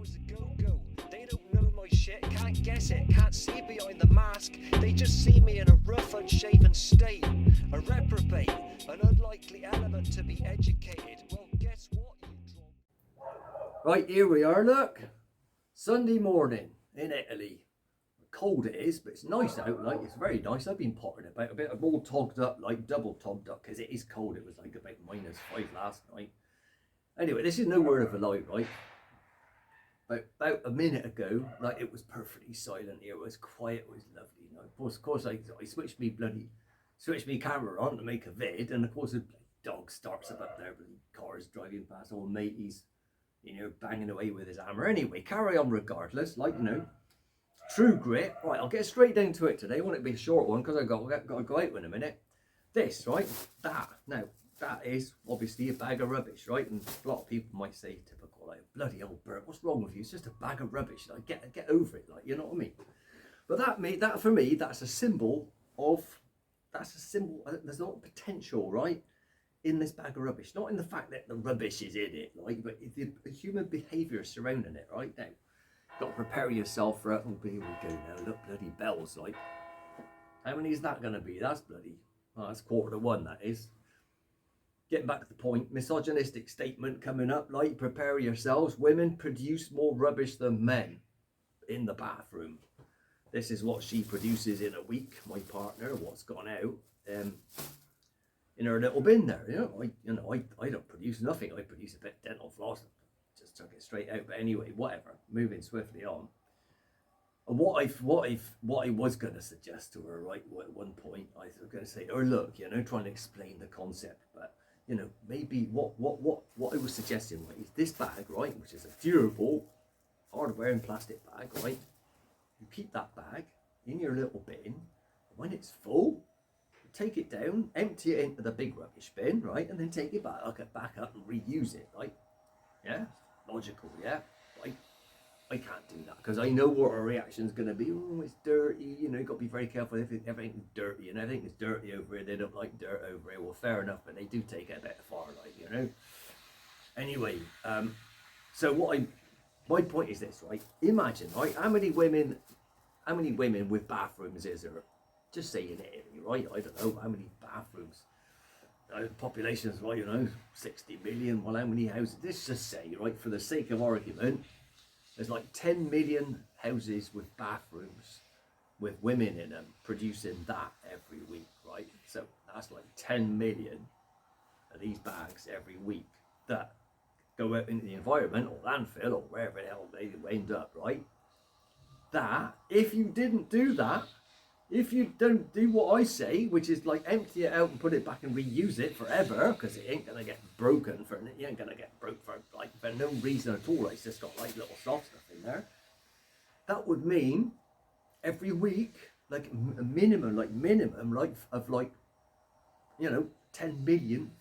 was a go-go. They don't know my shit, can't guess it, can't see behind the mask. They just see me in a rough, unshaven state. A reprobate, an unlikely element to be educated. Well, guess what, you drunk? Right, here we are, look. Sunday morning in Italy. Cold it is, but it's nice out, like, it's very nice. I've been pottering about a bit. I'm all togged up, like double togged up, because it is cold. It was like about -5 last night. Anyway, this is no word of a lie, right? About a minute ago, like, it was perfectly silent here. It was quiet, it was lovely. You know, of course, I switched me camera on to make a vid, and of course, the dog starts up there, bloody cars driving past, all mateys, you know, banging away with his hammer. Anyway, carry on regardless, like, you know. True grit. Right, I'll get straight down to it today. I want it to be a short one because I've got to go out in a minute. This, right? That is obviously a bag of rubbish, right? And a lot of people might say, typical, like, bloody old Bert, what's wrong with you? It's just a bag of rubbish. Like, get over it, like, you know what I mean? But that for me, that's a symbol. There's a lot of potential, right, in this bag of rubbish. Not in the fact that the rubbish is in it, like, but the human behaviour surrounding it, right? Now, got to prepare yourself for it. Oh, here we go now. Look, bloody bells, like. How many is that going to be? That's bloody... Oh, that's 1:45, that is. Getting back to the point, misogynistic statement coming up, like, prepare yourselves. Women produce more rubbish than men in the bathroom. This is what she produces in a week, my partner, what's gone out in her little bin there. I don't produce nothing. I produce a bit of dental floss. Just chuck it straight out. But anyway, whatever. Moving swiftly on. And what I was going to suggest to her, right, at one point, I was going to say, oh, look, you know, trying to explain the concept, but, you know, maybe what I was suggesting, right, is this bag, right, which is a durable hardware and plastic bag, right. You keep that bag in your little bin, and when it's full, you take it down, empty it into the big rubbish bin, right, and then take it back up and reuse it, right. Yeah, logical, yeah. I can't do that because I know what her reaction is going to be. Oh, it's dirty, you know, you've got to be very careful if everything's dirty, and everything is dirty over here. They don't like dirt over here. Well, fair enough, but they do take it a bit far, like, you know. Anyway, so my point is this, right? Imagine, right, how many women with bathrooms is there? Just say in Italy, right? I don't know how many bathrooms. Population is, well, you know, 60 million. Well, how many houses? Let's just say, right, for the sake of argument, there's like 10 million houses with bathrooms with women in them producing that every week, right? So that's like 10 million of these bags every week that go out into the environment or landfill or wherever the hell they end up, right? That, if you didn't do that, if you don't do what I say, which is like empty it out and put it back and reuse it forever, because it ain't gonna get broken for no reason at all. It's just got like little soft stuff in there. That would mean every week, like a minimum of like, you know, 10 million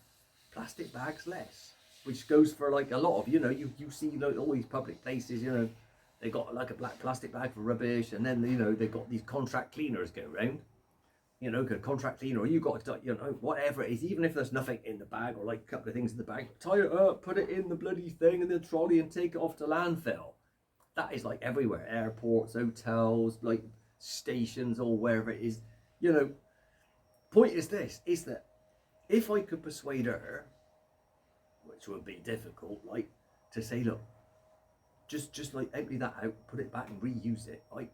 plastic bags less, which goes for like a lot of, you know, you see like all these public places, you know. They got like a black plastic bag for rubbish, and then, you know, they got these contract cleaners go around. You know, contract cleaner, or you got to, you know, whatever it is, even if there's nothing in the bag or like a couple of things in the bag, tie it up, put it in the bloody thing in the trolley and take it off to landfill. That is like everywhere, airports, hotels, like stations, or wherever it is. You know, point is this, is that if I could persuade her, which would be difficult, like, to say, look, just like empty that out, put it back and reuse it, right?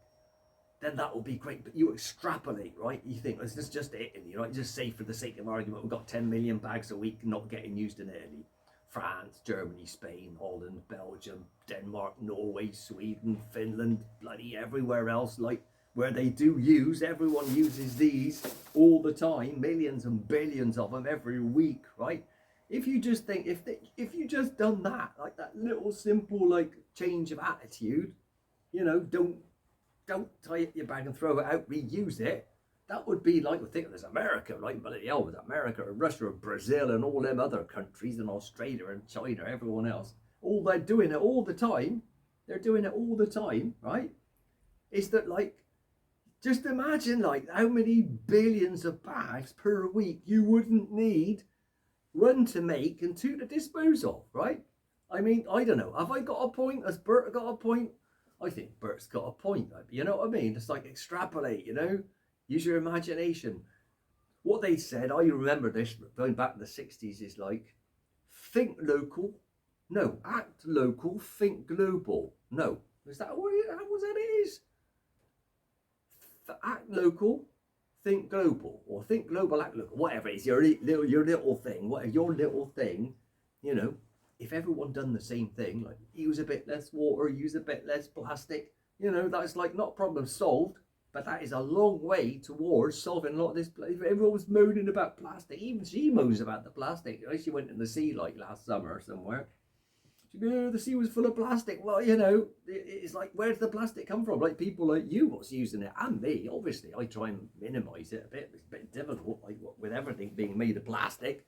Then that will be great. But you extrapolate, right? You think, this is just Italy, right? Just say, for the sake of argument, we've got 10 million bags a week not getting used in Italy. France, Germany, Spain, Holland, Belgium, Denmark, Norway, Sweden, Finland, bloody everywhere else, like, where they do use, everyone uses these all the time, millions and billions of them every week, right? If you just think, if you just done that, like that little simple like change of attitude, you know, don't tie up your bag and throw it out, reuse it. That would be like, think of this, America, like, bloody hell, with America and Russia and Brazil and all them other countries and Australia and China, everyone else. All they're doing it all the time. They're doing it all the time, right? Is that like, just imagine like how many billions of bags per week you wouldn't need, one to make and two to dispose of, right? I mean, I don't know. Have I got a point? Has Bert got a point? I think Bert's got a point. Like, you know what I mean? It's like extrapolate, you know? Use your imagination. What they said, I remember this going back to the 60s, is like, think local. No, act local, think global. No. Is that what it is? Act local, think global. Or think global, act local. Whatever it is, your little thing. Whatever your little thing, you know. If everyone done the same thing, like use a bit less water, use a bit less plastic, you know, that's like not problem solved, but that is a long way towards solving a lot of this. If everyone was moaning about plastic, even she moans about the plastic. She went in the sea like last summer somewhere. She goes, oh, the sea was full of plastic. Well, you know, it's like, where does the plastic come from? Like people like you, what's using it, and me, obviously. I try and minimise it a bit. It's a bit difficult, like with everything being made of plastic.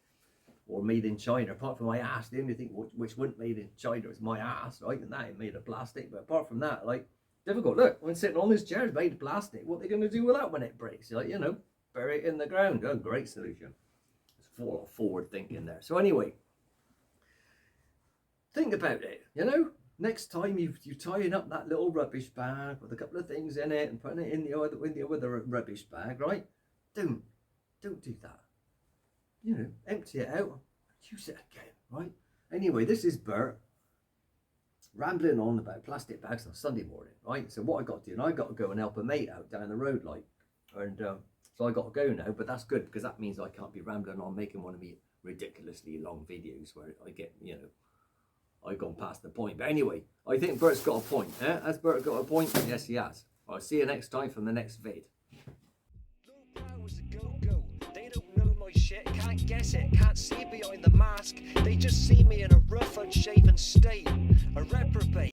Or made in China, apart from my ass. The only thing which wasn't made in China was my ass, right? And that ain't made of plastic. But apart from that, like, difficult. Look, when sitting on this chair is made of plastic, what are they going to do with that when it breaks? Like, you know, bury it in the ground. Oh, great solution. It's forward thinking there. So anyway, think about it, you know? Next time you're tying up that little rubbish bag with a couple of things in it and putting it in the other rubbish bag, right? Don't do that. You know, empty it out, use it again, right? Anyway, this is Bert rambling on about plastic bags on Sunday morning, right? So what I got to do, and I got to go and help a mate out down the road, like, and so I got to go now, but that's good because that means I can't be rambling on making one of me ridiculously long videos where I get, you know, I've gone past the point. But anyway, I think Bert's got a point. Has Bert got a point? Yes, he has. I'll see you next time from the next vid. Shit, can't guess it, can't see behind the mask. They just see me in a rough, unshaven state, a reprobate.